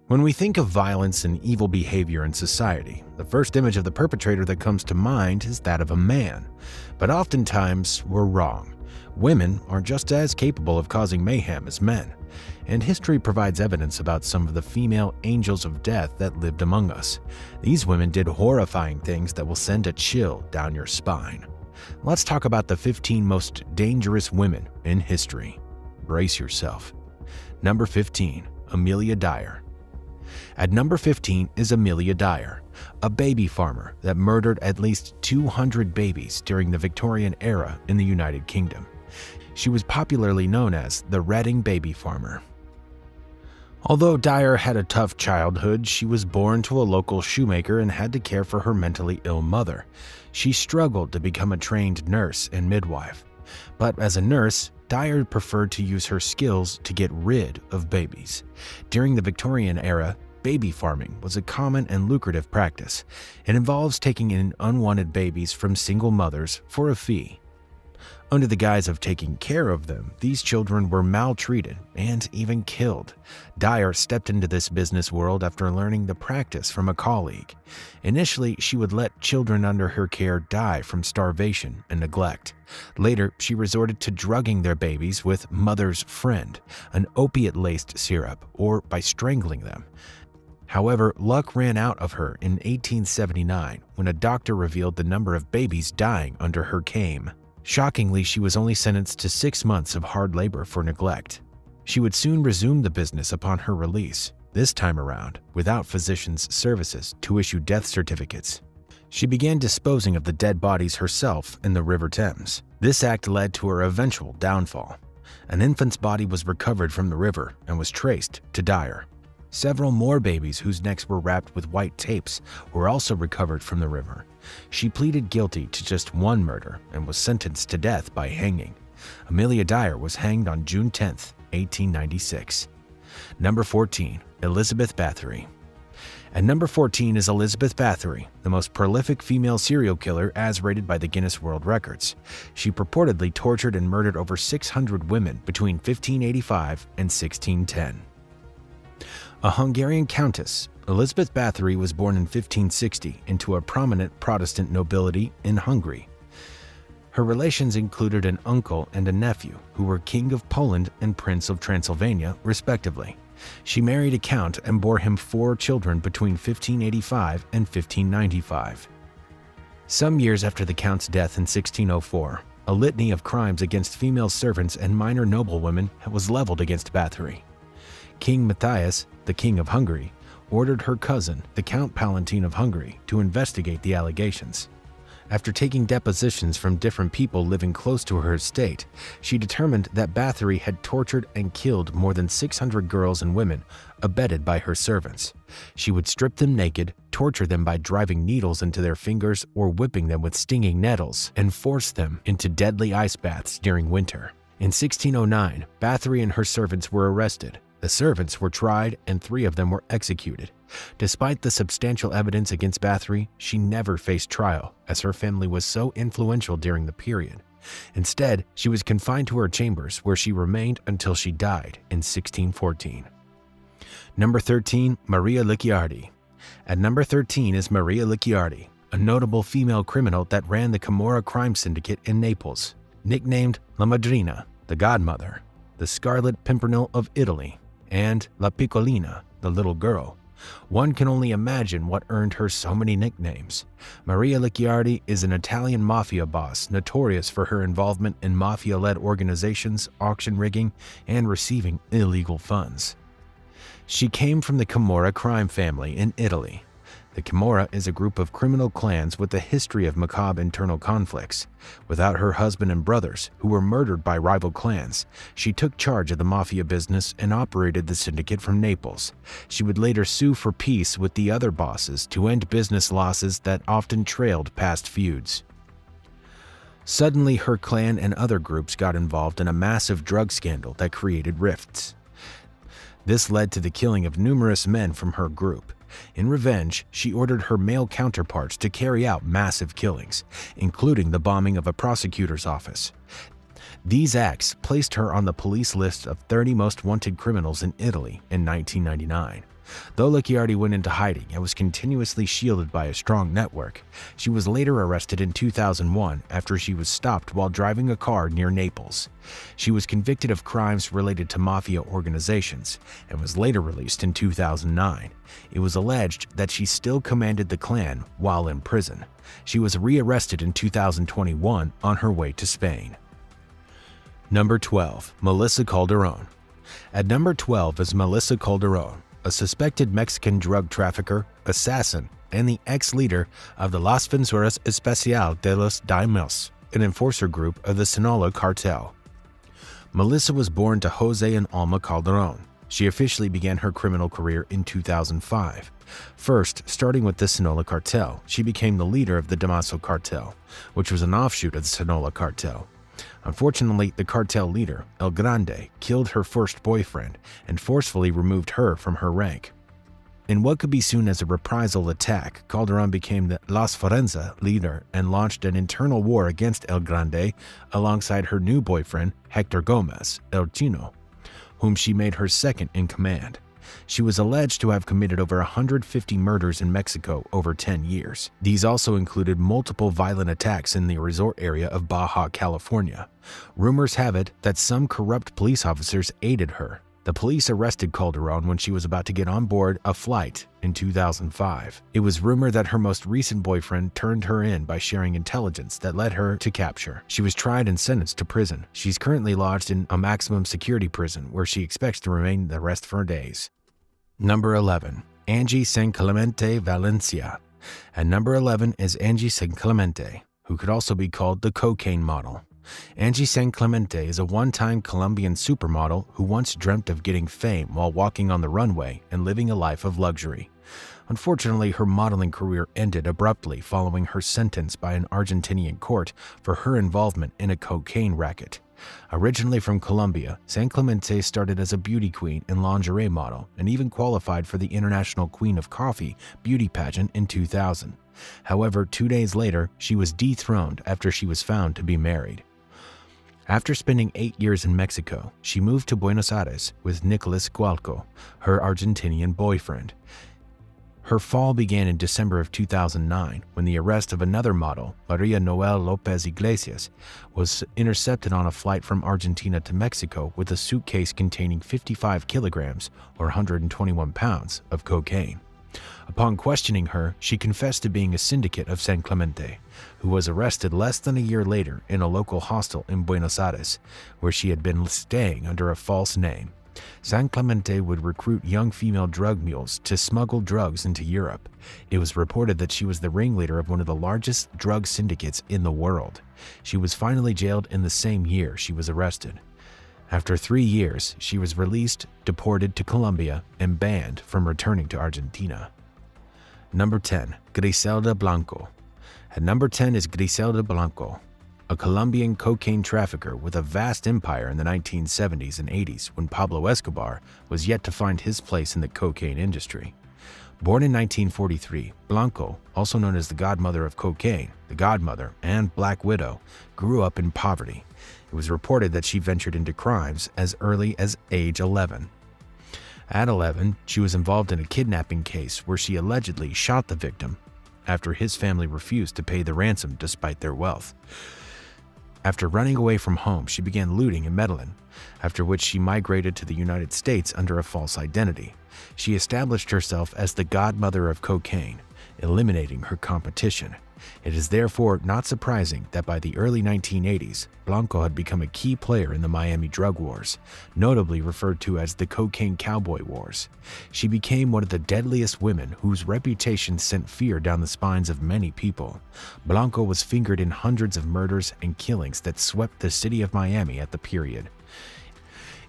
When we think of violence and evil behavior in society, the first image of the perpetrator that comes to mind is that of a man. But oftentimes, we're wrong. Women are just as capable of causing mayhem as men, and history provides evidence about some of the female angels of death that lived among us. These women did horrifying things that will send a chill down your spine. Let's talk about the 15 most dangerous women in history. Brace yourself. Number 15, Amelia Dyer. At number 15 is Amelia Dyer, a baby farmer that murdered at least 200 babies during the Victorian era in the United Kingdom. She was popularly known as the Reading baby farmer. Although Dyer had a tough childhood, she was born to a local shoemaker and had to care for her mentally ill mother. She struggled to become a trained nurse and midwife. But as a nurse, Dyer preferred to use her skills to get rid of babies. During the Victorian era, baby farming was a common and lucrative practice. It involves taking in unwanted babies from single mothers for a fee. Under the guise of taking care of them, these children were maltreated and even killed. Dyer stepped into this business world after learning the practice from a colleague. Initially, she would let children under her care die from starvation and neglect. Later, she resorted to drugging their babies with Mother's Friend, an opiate-laced syrup, or by strangling them. However, luck ran out of her in 1879 when a doctor revealed the number of babies dying under her cane. Shockingly, she was only sentenced to 6 months of hard labor for neglect. She would soon resume the business upon her release, this time around without physicians' services to issue death certificates. She began disposing of the dead bodies herself in the River Thames. This act led to her eventual downfall. An infant's body was recovered from the river and was traced to Dyer. Several more babies whose necks were wrapped with white tapes were also recovered from the river. She pleaded guilty to just one murder and was sentenced to death by hanging. Amelia Dyer was hanged on June 10, 1896. Number 14, Elizabeth Bathory. At number 14 is Elizabeth Bathory, the most prolific female serial killer as rated by the Guinness World Records. She purportedly tortured and murdered over 600 women between 1585 and 1610. A Hungarian countess, Elizabeth Bathory was born in 1560 into a prominent Protestant nobility in Hungary. Her relations included an uncle and a nephew who were King of Poland and Prince of Transylvania, respectively. She married a count and bore him 4 children between 1585 and 1595. Some years after the count's death in 1604, a litany of crimes against female servants and minor noblewomen was leveled against Bathory. King Matthias, the King of Hungary, ordered her cousin, the Count Palatine of Hungary, to investigate the allegations. After taking depositions from different people living close to her estate, she determined that Bathory had tortured and killed more than 600 girls and women, abetted by her servants. She would strip them naked, torture them by driving needles into their fingers or whipping them with stinging nettles, and force them into deadly ice baths during winter. In 1609, Bathory and her servants were arrested. The servants were tried and 3 of them were executed. Despite the substantial evidence against Bathory, she never faced trial, as her family was so influential during the period. Instead, she was confined to her chambers, where she remained until she died in 1614. Number 13, Maria Licciardi. At number 13 is Maria Licciardi, a notable female criminal that ran the Camorra crime syndicate in Naples. Nicknamed La Madrina, the Godmother, the Scarlet Pimpernel of Italy, and La Piccolina, the Little Girl. One can only imagine what earned her so many nicknames. Maria Licciardi is an Italian mafia boss notorious for her involvement in mafia-led organizations, auction rigging, and receiving illegal funds. She came from the Camorra crime family in Italy. The Camorra is a group of criminal clans with a history of macabre internal conflicts. Without her husband and brothers, who were murdered by rival clans, she took charge of the mafia business and operated the syndicate from Naples. She would later sue for peace with the other bosses to end business losses that often trailed past feuds. Suddenly, her clan and other groups got involved in a massive drug scandal that created rifts. This led to the killing of numerous men from her group. In revenge, she ordered her male counterparts to carry out massive killings, including the bombing of a prosecutor's office. These acts placed her on the police list of 30 most wanted criminals in Italy in 1999. Though Licciardi went into hiding and was continuously shielded by a strong network, she was later arrested in 2001 after she was stopped while driving a car near Naples. She was convicted of crimes related to mafia organizations and was later released in 2009. It was alleged that she still commanded the clan while in prison. She was rearrested in 2021 on her way to Spain. Number 12. Melissa Calderon. At number 12 is Melissa Calderon, a suspected Mexican drug trafficker, assassin, and the ex-leader of the Las Venturas Especial de los Daimos, an enforcer group of the Sinaloa cartel. Melissa was born to Jose and Alma Calderon. She officially began her criminal career in 2005. First, starting with the Sinaloa cartel, she became the leader of the Damaso cartel, which was an offshoot of the Sinaloa cartel. Unfortunately, the cartel leader, El Grande, killed her first boyfriend and forcefully removed her from her rank. In what could be seen as a reprisal attack, Calderon became the Las Forenza leader and launched an internal war against El Grande alongside her new boyfriend, Hector Gomez, El Chino, whom she made her second in command. She was alleged to have committed over 150 murders in Mexico over 10 years. These also included multiple violent attacks in the resort area of Baja California. Rumors have it that some corrupt police officers aided her. The police arrested Calderon when she was about to get on board a flight in 2005. It was rumored that her most recent boyfriend turned her in by sharing intelligence that led her to capture. She was tried and sentenced to prison. She's currently lodged in a maximum security prison where she expects to remain the rest of her days. Number 11. Angie San Clemente Valencia. At number 11 is Angie San Clemente, who could also be called the cocaine model. Angie San Clemente is a one-time Colombian supermodel who once dreamt of getting fame while walking on the runway and living a life of luxury. Unfortunately, her modeling career ended abruptly following her sentence by an Argentinian court for her involvement in a cocaine racket. Originally from Colombia, San Clemente started as a beauty queen and lingerie model and even qualified for the International Queen of Coffee beauty pageant in 2000. However, 2 days later, she was dethroned after she was found to be married. After spending 8 years in Mexico, she moved to Buenos Aires with Nicolas Gualco, her Argentinian boyfriend. Her fall began in December of 2009 when the arrest of another model, Maria Noel Lopez Iglesias, was intercepted on a flight from Argentina to Mexico with a suitcase containing 55 kilograms or 121 pounds of cocaine. Upon questioning her, she confessed to being a syndicate of San Clemente, who was arrested less than a year later in a local hostel in Buenos Aires, where she had been staying under a false name. San Clemente would recruit young female drug mules to smuggle drugs into Europe. It was reported that she was the ringleader of one of the largest drug syndicates in the world. She was finally jailed in the same year she was arrested. After 3 years, she was released, deported to Colombia, and banned from returning to Argentina. Number 10. Griselda Blanco. At number 10 is Griselda Blanco, a Colombian cocaine trafficker with a vast empire in the 1970s and 80s when Pablo Escobar was yet to find his place in the cocaine industry. Born in 1943, Blanco, also known as the godmother of cocaine, the godmother, and Black Widow, grew up in poverty. It was reported that she ventured into crimes as early as age 11. At 11, she was involved in a kidnapping case where she allegedly shot the victim after his family refused to pay the ransom despite their wealth. After running away from home, she began looting in Medellin, after which she migrated to the United States under a false identity. She established herself as the godmother of cocaine, eliminating her competition. It is therefore not surprising that by the early 1980s, Blanco had become a key player in the Miami drug wars, notably referred to as the Cocaine Cowboy Wars. She became one of the deadliest women whose reputation sent fear down the spines of many people. Blanco was fingered in hundreds of murders and killings that swept the city of Miami at the period.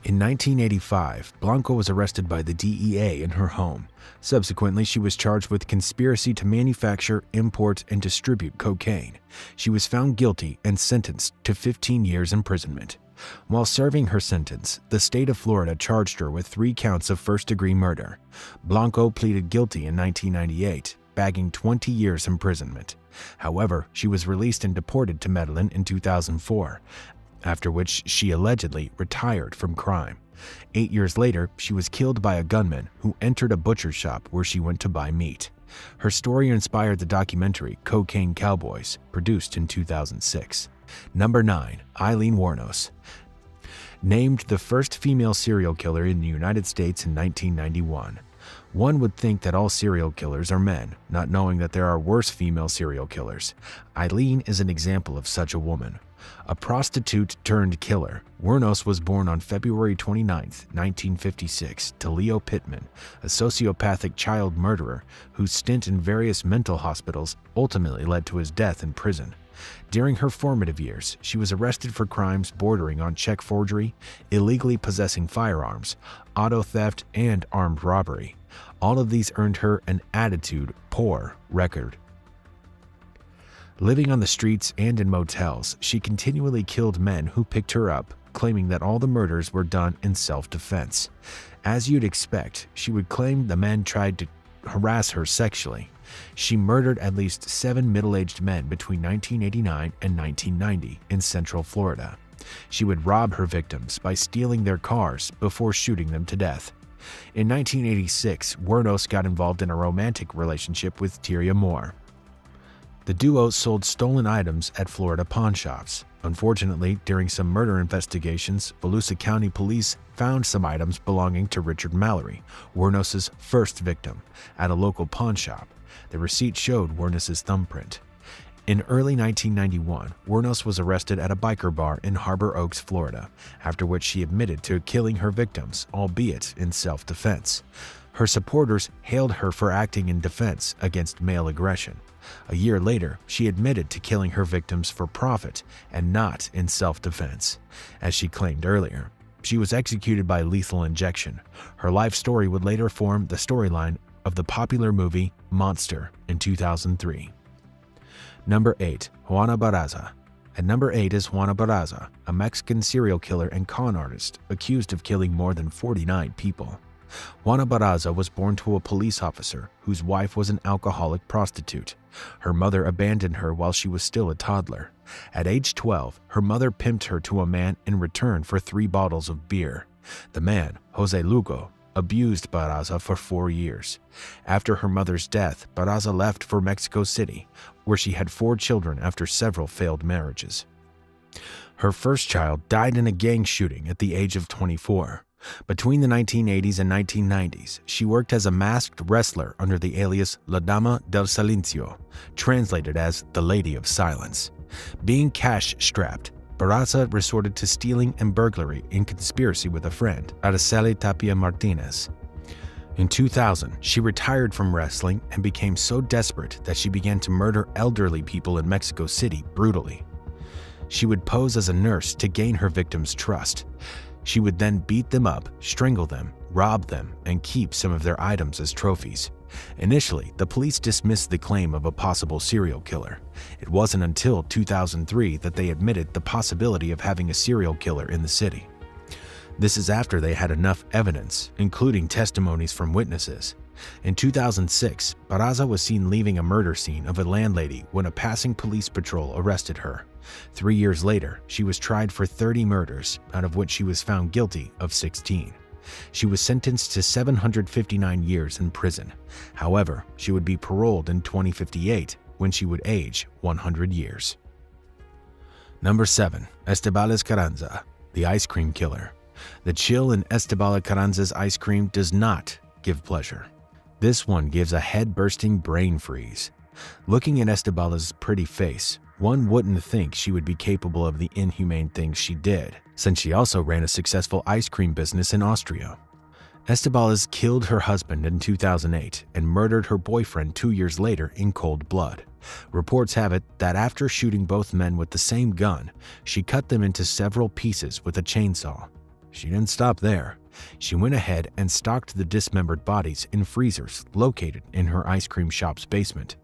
In 1985, Blanco was arrested by the DEA in her home. Subsequently, she was charged with conspiracy to manufacture, import, and distribute cocaine. She was found guilty and sentenced to 15 years imprisonment. While serving her sentence, the state of Florida charged her with 3 counts of first-degree murder. Blanco pleaded guilty in 1998, bagging 20 years imprisonment. However, she was released and deported to Medellin in 2004. After which she allegedly retired from crime. 8 years later, she was killed by a gunman who entered a butcher shop where she went to buy meat. Her story inspired the documentary Cocaine Cowboys, produced in 2006. Number 9. Aileen Wuornos. Named the first female serial killer in the United States in 1991. One would think that all serial killers are men, not knowing that there are worse female serial killers. Aileen is an example of such a woman. A prostitute turned killer, Wuornos was born on February 29, 1956, to Leo Pittman, a sociopathic child murderer whose stint in various mental hospitals ultimately led to his death in prison. During her formative years, she was arrested for crimes bordering on check forgery, illegally possessing firearms, auto theft, and armed robbery. All of these earned her an attitude poor record. Living on the streets and in motels, she continually killed men who picked her up, claiming that all the murders were done in self-defense. As you'd expect, she would claim the men tried to harass her sexually. She murdered at least 7 middle-aged men between 1989 and 1990 in Central Florida. She would rob her victims by stealing their cars before shooting them to death. In 1986, Wuornos got involved in a romantic relationship with Tyria Moore. The duo sold stolen items at Florida pawn shops. Unfortunately, during some murder investigations, Volusia County Police found some items belonging to Richard Mallory, Wuornos' first victim, at a local pawn shop. The receipt showed Wuornos' thumbprint. In early 1991, Wuornos was arrested at a biker bar in Harbor Oaks, Florida, after which she admitted to killing her victims, albeit in self-defense. Her supporters hailed her for acting in defense against male aggression. A year later, she admitted to killing her victims for profit and not in self-defense. As she claimed earlier, she was executed by lethal injection. Her life story would later form the storyline of the popular movie Monster in 2003. Number 8. Juana Barraza. At number 8 is Juana Barraza, a Mexican serial killer and con artist accused of killing more than 49 people. Juana Barraza was born to a police officer whose wife was an alcoholic prostitute. Her mother abandoned her while she was still a toddler. At age 12, her mother pimped her to a man in return for 3 bottles of beer. The man, Jose Lugo, abused Barraza for 4 years. After her mother's death, Barraza left for Mexico City, where she had 4 children after several failed marriages. Her first child died in a gang shooting at the age of 24. Between the 1980s and 1990s, she worked as a masked wrestler under the alias La Dama del Silencio, translated as the Lady of Silence. Being cash-strapped, Barraza resorted to stealing and burglary in conspiracy with a friend, Araceli Tapia Martinez. In 2000, she retired from wrestling and became so desperate that she began to murder elderly people in Mexico City brutally. She would pose as a nurse to gain her victims' trust. She would then beat them up, strangle them, rob them, and keep some of their items as trophies. Initially, the police dismissed the claim of a possible serial killer. It wasn't until 2003 that they admitted the possibility of having a serial killer in the city. This is after they had enough evidence, including testimonies from witnesses. In 2006, Barraza was seen leaving a murder scene of a landlady when a passing police patrol arrested her. 3 years later, she was tried for 30 murders, out of which she was found guilty of 16. She was sentenced to 759 years in prison. However, she would be paroled in 2058 when she would age 100 years. Number 7. Estebales Carranza, the ice cream killer. The chill in Estebales Carranza's ice cream does not give pleasure. This one gives a head-bursting brain freeze. Looking at Estebales' pretty face, one wouldn't think she would be capable of the inhumane things she did, since she also ran a successful ice cream business in Austria. Estebales killed her husband in 2008 and murdered her boyfriend 2 years later in cold blood. Reports have it that after shooting both men with the same gun, she cut them into several pieces with a chainsaw. She didn't stop there. She went ahead and stocked the dismembered bodies in freezers located in her ice cream shop's basement.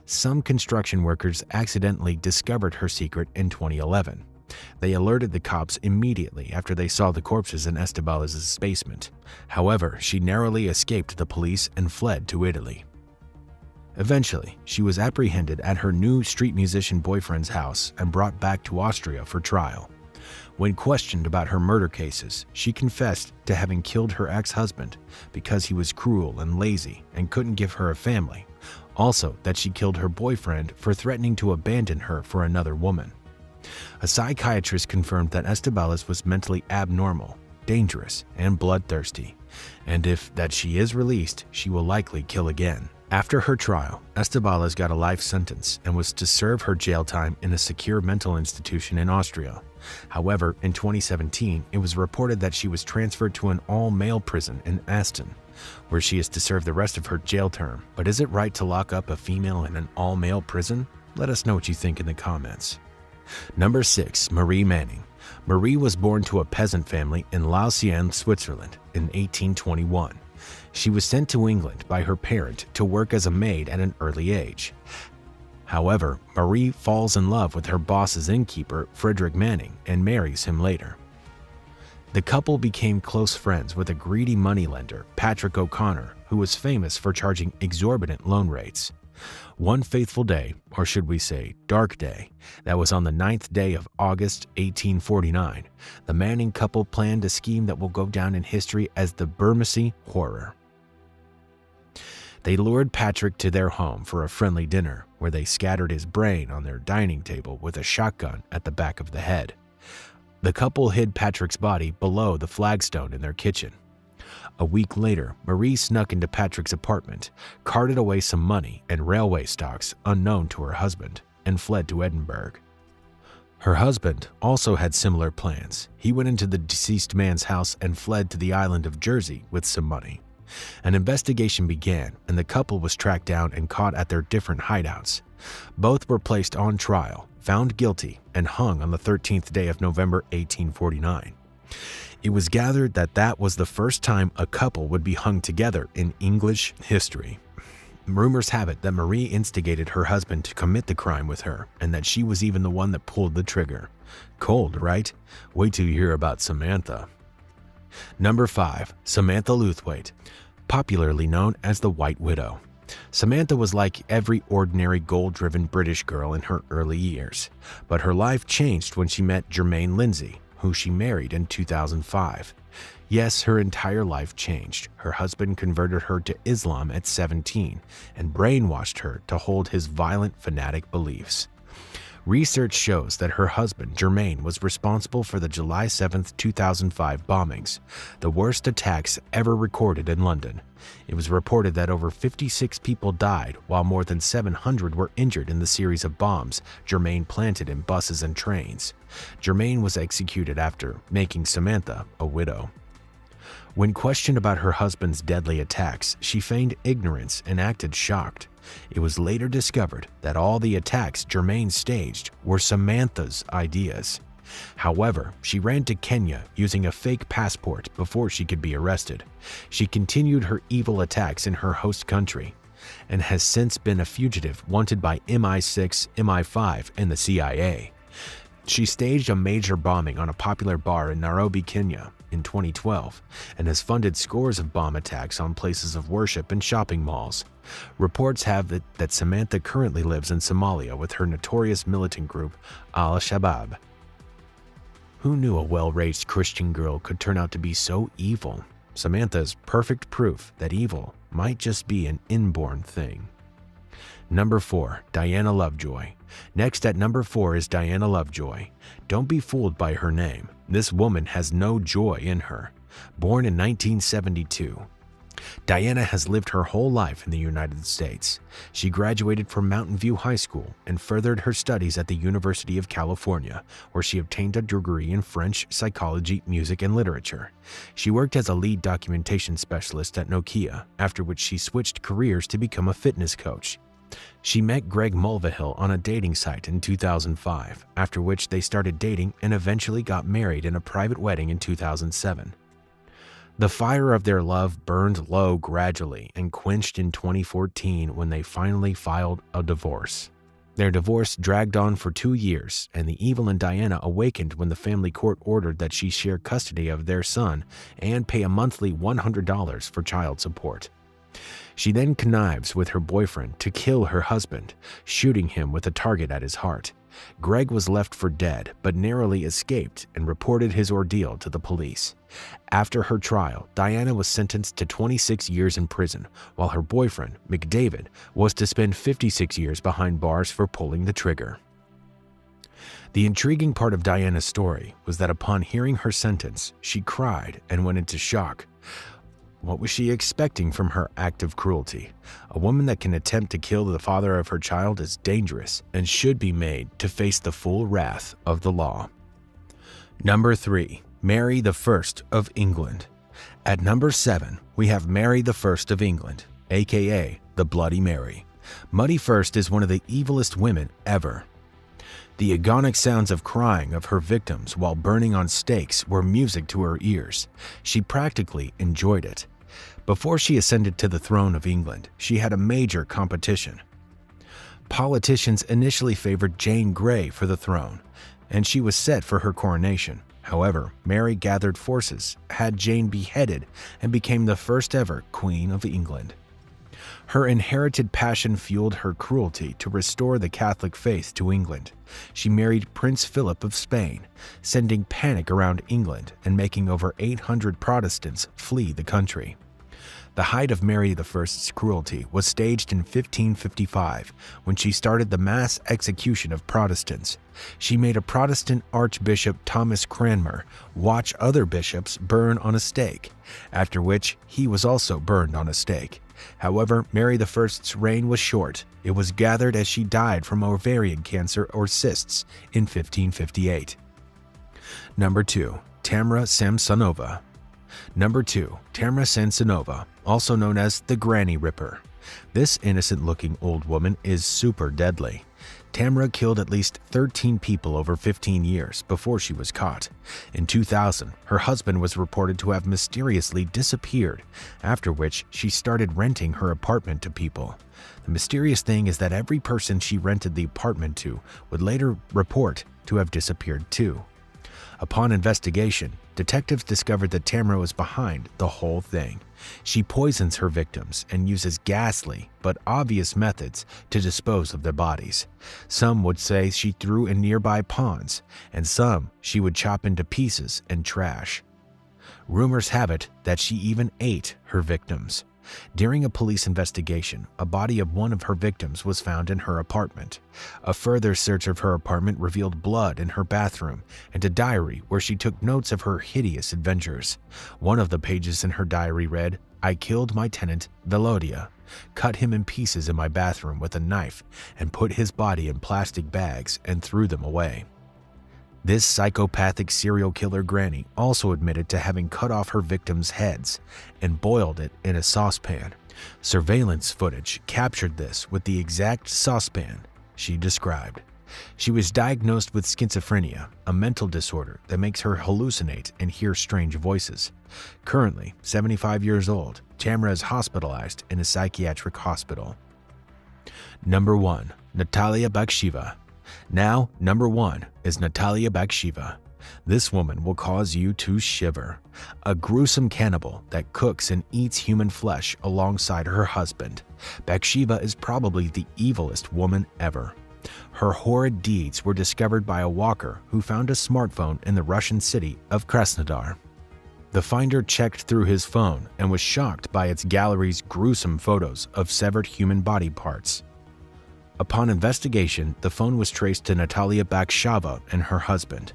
Some construction workers accidentally discovered her secret in 2011. They alerted the cops immediately after they saw the corpses in Estebales' basement. However, she narrowly escaped the police and fled to Italy. Eventually, she was apprehended at her new street musician boyfriend's house and brought back to Austria for trial. When questioned about her murder cases, she confessed to having killed her ex-husband because he was cruel and lazy and couldn't give her a family. Also, that she killed her boyfriend for threatening to abandon her for another woman. A psychiatrist confirmed that Estebales was mentally abnormal, dangerous, and bloodthirsty, and if that she is released, she will likely kill again. After her trial, Estebales got a life sentence and was to serve her jail time in a secure mental institution in Austria. However, in 2017, it was reported that she was transferred to an all-male prison in Aston, where she is to serve the rest of her jail term. But is it right to lock up a female in an all-male prison? Let us know what you think in the comments. Number 6. Marie Manning. Marie was born to a peasant family in Lausanne, Switzerland in 1821. She was sent to England by her parent to work as a maid at an early age. However, Marie falls in love with her boss's innkeeper, Frederick Manning, and marries him later. The couple became close friends with a greedy moneylender, Patrick O'Connor, who was famous for charging exorbitant loan rates. One fateful day, or should we say dark day, that was on the 9th day of August 1849, the Manning couple planned a scheme that will go down in history as the Bermondsey Horror. They lured Patrick to their home for a friendly dinner, where they scattered his brain on their dining table with a shotgun at the back of the head. The couple hid Patrick's body below the flagstone in their kitchen. A week later, Marie snuck into Patrick's apartment, carted away some money and railway stocks unknown to her husband, and fled to Edinburgh. Her husband also had similar plans. He went into the deceased man's house and fled to the island of Jersey with some money. An investigation began, and the couple was tracked down and caught at their different hideouts. Both were placed on trial, found guilty, and hung on the 13th day of November 1849. It was gathered that that was the first time a couple would be hung together in English history. Rumors have it that Marie instigated her husband to commit the crime with her, and that she was even the one that pulled the trigger. Cold, right? Wait till you hear about Samantha. Number 5. Samantha Lewthwaite, popularly known as the White Widow. Samantha was like every ordinary goal-driven British girl in her early years, but her life changed when she met Jermaine Lindsay, who she married in 2005. Yes, her entire life changed. Her husband converted her to Islam at 17 and brainwashed her to hold his violent, fanatic beliefs. Research shows that her husband, Jermaine, was responsible for the July 7, 2005 bombings, the worst attacks ever recorded in London. It was reported that over 56 people died, while more than 700 were injured in the series of bombs Jermaine planted in buses and trains. Jermaine was executed after making Samantha a widow. When questioned about her husband's deadly attacks, she feigned ignorance and acted shocked. It was later discovered that all the attacks Jermaine staged were Samantha's ideas. However, she ran to Kenya using a fake passport before she could be arrested. She continued her evil attacks in her host country and has since been a fugitive wanted by MI6, MI5, and the CIA. She staged a major bombing on a popular bar in Nairobi, Kenya in 2012 and has funded scores of bomb attacks on places of worship and shopping malls. Reports have it that Samantha currently lives in Somalia with her notorious militant group Al-Shabaab. Who knew a well-raised Christian girl could turn out to be so evil? Samantha's perfect proof that evil might just be an inborn thing. Number 4. Diana Lovejoy. Next at number 4 is Diana Lovejoy. Don't be fooled by her name. This woman has no joy in her. Born in 1972, Diana has lived her whole life in the United States. She graduated from Mountain View High School and furthered her studies at the University of California, where she obtained a degree in French, psychology, music, and literature. She worked as a lead documentation specialist at Nokia, after which she switched careers to become a fitness coach. She met Greg Mulvihill on a dating site in 2005, after which they started dating and eventually got married in a private wedding in 2007. The fire of their love burned low gradually and quenched in 2014 when they finally filed a divorce. Their divorce dragged on for 2 years, and the evil in Diana awakened when the family court ordered that she share custody of their son and pay a monthly $100 for child support. She then connives with her boyfriend to kill her husband, shooting him with a target at his heart. Greg was left for dead but narrowly escaped and reported his ordeal to the police. After her trial, Diana was sentenced to 26 years in prison, while her boyfriend, McDavid, was to spend 56 years behind bars for pulling the trigger. The intriguing part of Diana's story was that upon hearing her sentence, she cried and went into shock. What was she expecting from her act of cruelty? A woman that can attempt to kill the father of her child is dangerous and should be made to face the full wrath of the law. Number 3. Mary I of England. At number 7, we have Mary I of England, aka the Bloody Mary. Muddy First is one of the evilest women ever. The agonic sounds of crying of her victims while burning on stakes were music to her ears. She practically enjoyed it. Before she ascended to the throne of England, she had a major competition. Politicians initially favored Jane Grey for the throne, and she was set for her coronation. However, Mary gathered forces, had Jane beheaded, and became the first ever Queen of England. Her inherited passion fueled her cruelty to restore the Catholic faith to England. She married Prince Philip of Spain, sending panic around England and making over 800 Protestants flee the country. The height of Mary I's cruelty was staged in 1555, when she started the mass execution of Protestants. She made a Protestant Archbishop Thomas Cranmer watch other bishops burn on a stake, after which he was also burned on a stake. However, Mary I's reign was short. It was gathered as she died from ovarian cancer or cysts in 1558. Number 2. Tamra Samsonova. Number 2. Tamra Samsonova, also known as the Granny Ripper. This innocent-looking old woman is super deadly. Tamra killed at least 13 people over 15 years before she was caught. In 2000, her husband was reported to have mysteriously disappeared, after which she started renting her apartment to people. The mysterious thing is that every person she rented the apartment to would later report to have disappeared too. Upon investigation, detectives discovered that Tamra was behind the whole thing. She poisons her victims and uses ghastly but obvious methods to dispose of their bodies. Some would say she threw in nearby ponds, and some she would chop into pieces and trash. Rumors have it that she even ate her victims. During a police investigation, a body of one of her victims was found in her apartment. A further search of her apartment revealed blood in her bathroom and a diary where she took notes of her hideous adventures. One of the pages in her diary read, "I killed my tenant, Velodia, cut him in pieces in my bathroom with a knife, and put his body in plastic bags and threw them away." This psychopathic serial killer granny also admitted to having cut off her victims' heads and boiled it in a saucepan. Surveillance footage captured this with the exact saucepan she described. She was diagnosed with schizophrenia, a mental disorder that makes her hallucinate and hear strange voices. Currently, 75 years old, Tamra is hospitalized in a psychiatric hospital. Number 1. Natalia Baksheva. Now, number 1 is Natalia Baksheva. This woman will cause you to shiver. A gruesome cannibal that cooks and eats human flesh alongside her husband. Baksheva is probably the evilest woman ever. Her horrid deeds were discovered by a walker who found a smartphone in the Russian city of Krasnodar. The finder checked through his phone and was shocked by its gallery's gruesome photos of severed human body parts. Upon investigation, the phone was traced to Natalia Baksheva and her husband.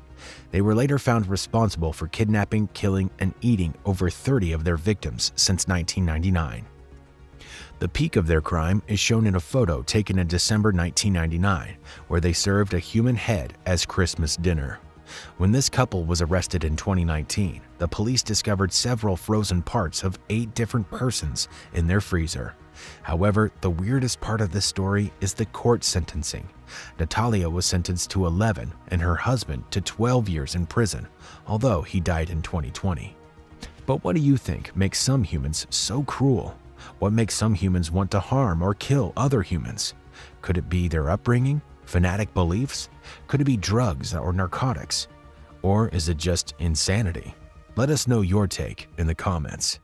They were later found responsible for kidnapping, killing, and eating over 30 of their victims since 1999. The peak of their crime is shown in a photo taken in December 1999, where they served a human head as Christmas dinner. When this couple was arrested in 2019, the police discovered several frozen parts of 8 different persons in their freezer. However, the weirdest part of this story is the court sentencing. Natalia was sentenced to 11 and her husband to 12 years in prison, although he died in 2020. But what do you think makes some humans so cruel? What makes some humans want to harm or kill other humans? Could it be their upbringing, fanatic beliefs? Could it be drugs or narcotics? Or is it just insanity? Let us know your take in the comments.